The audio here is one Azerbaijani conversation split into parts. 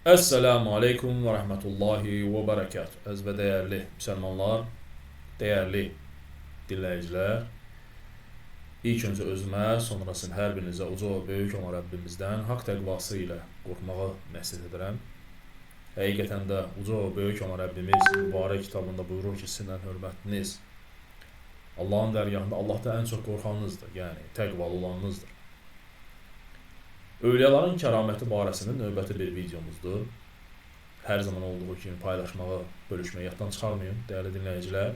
Esselamu Aleyküm ve Rahmetullahi ve Berekatuhu. Əziz və dəyərli müsəlmanlar, dəyərli dinləyicilər, ilk öncə özümə, sonrasını hər birinizə uca və böyük olan Rəbbimizdən haqq təqvası ilə qorxmağı nəsihət edirəm. Həqiqətən də uca və böyük olan Rəbbimiz mübarək kitabında buyurur ki, sizlə hörmətiniz Allahın dərgahında Allahda ən çox qorxanınızdır, yəni təqvalı olanınızdır. Övliyaların kəraməti barəsində növbəti bir videomuzdur. Hər zaman olduğu kimi paylaşmağı, bölüşməyi yaddan çıxarmayın, dəyərli dinləyicilər.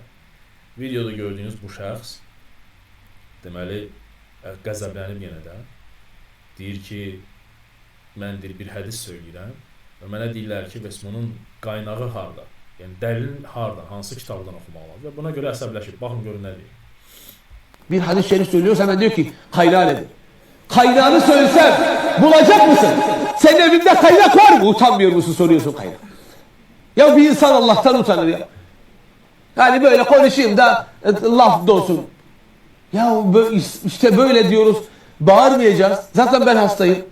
Videoda gördüyünüz bu şəxs, deməli, qəzəblənib yenə də. Deyir ki, mən bir hədis söyləyirəm və mənə deyirlər ki, bəs bunun qaynağı harada? Yəni, dəlil harada, hansı kitabdan oxumaq lazım? Və buna görə əsəbləşib, baxın görün nə deyir. Bir hadis-i şerif söylüyorsa hemen diyor ki, kaynağı nedir? Kaynağını söylesem bulacak mısın? Senin evinde kaynak var mı? Utanmıyor musun soruyorsun kaynak. Ya bir insan Allah'tan utanır ya. Yani böyle konuşayım da laf da olsun. Ya işte böyle diyoruz. Bağırmayacağız. Zaten ben hastayım.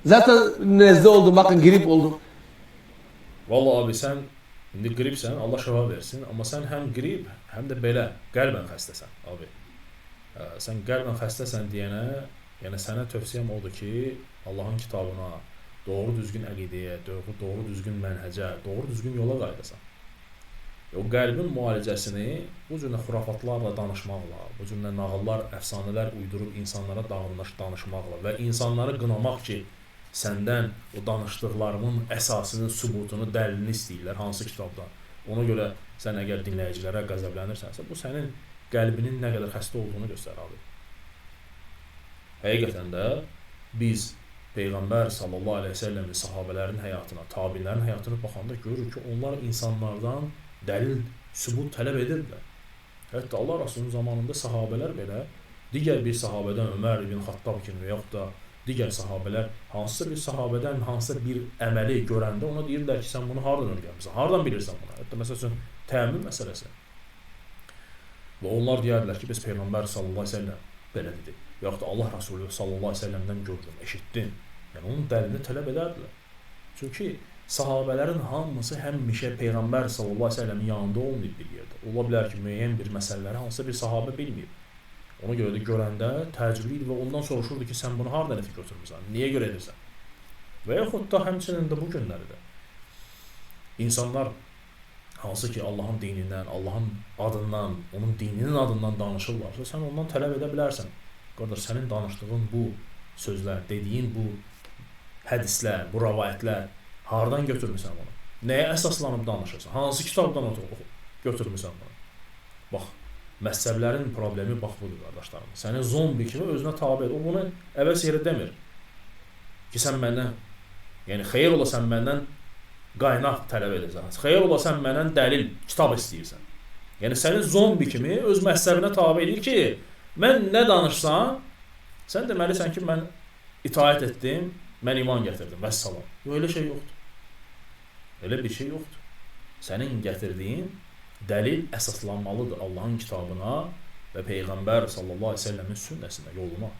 Zaten nezle oldum. Bakın grip oldum. Vallahi abi sen indi gripsən, Allah şəfa versin. Amma sən həm grip, həm də belə qəlbən xəstəsən abi. Sən qəlbən xəstəsən deyənə, yəni sənə tövsiyəm odur ki, Allahın kitabına, doğru düzgün əqidəyə, doğru düzgün mənhəcə, doğru düzgün yola qayıdasan. O qəlbin müalicəsini bu cürlə xurafatlarla danışmaqla, bu cürlə nağıllar, əfsanələr uydurub insanlara danışmaqla və insanları qınamaq ki, səndən o danışdıqlarımın əsasının, sübutunu, dəlilini istəyirlər, hansı kitabda. Ona görə sən əgər dinləyicilərə qəzəblənirsənsə, bu sənin qəlbinin nə qədər xəstə olduğunu göstərir abi. Həqiqətən də biz Peyğəmbər sallallahu aleyhi ve sellemin sahabələrin həyatına, tabilərin həyatına baxanda görürük ki, onlar insanlardan dəlil, sübut tələb edirlər. Hətta Allah Rasulunun zamanında sahabələr belə, digər bir sahabədən Ömər ibn Xattab kimi və yaxud da digər sahabələr hansısa bir sahabədən hansısa bir əməli görəndə ona deyirlər ki, sən bunu hardan öyrənmisən, hardan bilirsən bunu? Hətta məsəl üçün təmin məsələsi. Və onlar deyərlər ki, biz Peyğəmbər sallallahu aleyhi ve sellem belə dedi. Yaxud da Allah Rasulü sallallahu aleyhi ve sellemdən gördüm, eşitdim. Yəni onun dəlilini tələb edərdilər. Çünki sahabələrin hamısı həmişə Peyğəmbər sallallahu aleyhi ve sellemin yanında olmayıb bir yerdə. Ola bilər ki, müəyyən bir məsələləri hansısa bir sahabə bilməyib. Ona görə də görəndə təcrübə idi və ondan soruşurdu ki, sən bunu hardan etib götürmüsən, niyə görə edirsən? Və yaxud da həmçinin də bu günləri də insanlar hansı ki Allahın dinindən, Allahın adından, onun dininin adından danışırlarsa, sən ondan tələb edə bilərsən. Qardaş, sənin danışdığın bu sözlər, dediyin bu hədislər, bu rəvayətlər hardan götürmüsən bunu? Nəyə əsaslanıb danışırsan? Hansı kitabdan götürmüsən bunu? Bax, məzhəblərin problemi bax budur, qardaşlarım. Səni zombi kimi özünə tabi edir. O bunu əvəz yeri demir. Ki, sən məndən, yəni xeyir ola sən məndən qaynaq tələb edəcəksən. Xeyir ola sən məndən dəlil, kitab istəyirsən. Yəni, səni zombi kimi öz məzhəbinə tabi edir ki, mən nə danışsam, sən deməlisən ki, mən itaət etdim, mən iman gətirdim, vəssalam. Yox, elə şey yoxdur. Elə bir şey yoxdur. Sənin gətirdiyin dəlil əsaslanmalıdır Allahın kitabına və Peyğəmbər sallallahu aleyhi ve sellemin sünnəsinə, yoluna.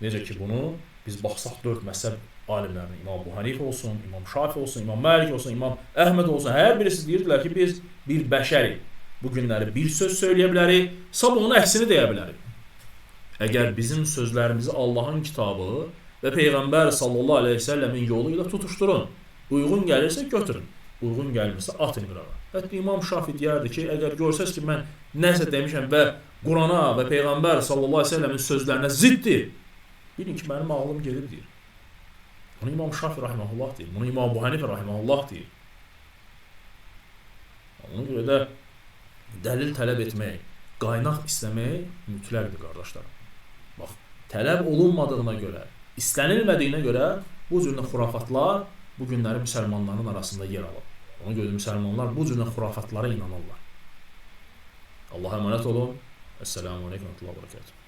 Necə ki, bunu biz baxsaq 4 məzhəb alimlərinə, İmam Əbu Hanifə olsun, İmam Şafi olsun, İmam Məlik olsun, İmam Əhməd olsun, hər birisi deyirdilər ki, biz bir bəşərik. Bu günləri bir söz söyləyə bilərik, sabah onun əksini deyə bilərik. Əgər bizim sözlərimizi Allahın kitabı və Peyğəmbər sallallahu aleyhi ve sellemin yolu ilə tutuşturun, uyğun gəlirsə götürün, uyğun gəlmirsə atın qırağa. Hətta İmam Şafi deyərdi ki, əgər görsəz ki, mən nəsə demişəm və Qurana və Peyğəmbər sallallahu aleyhi ve sellemin sözlərinə ziddir, bilin ki, mənim ağlım gedir deyir. Bunu İmam Şafi rahiməhullah deyir, bunu İmam Əbu Hanifə rahiməhullah deyir. Ona görə də dəlil tələb etmək, qaynaq istəmək mütləqdir, qardaşlarım. Bax, tələb olunmadığına görə, istənilmədiyinə görə bu cürlə xurafatlar bu günləri müsəlmanların arasında yer alır. Ona görə müsəlmanlar bu cürlə xurafatlara inanırlar. Allah'a əmanət olun. Esselamu aleykum və rəhmətullah və bərəkatuhu.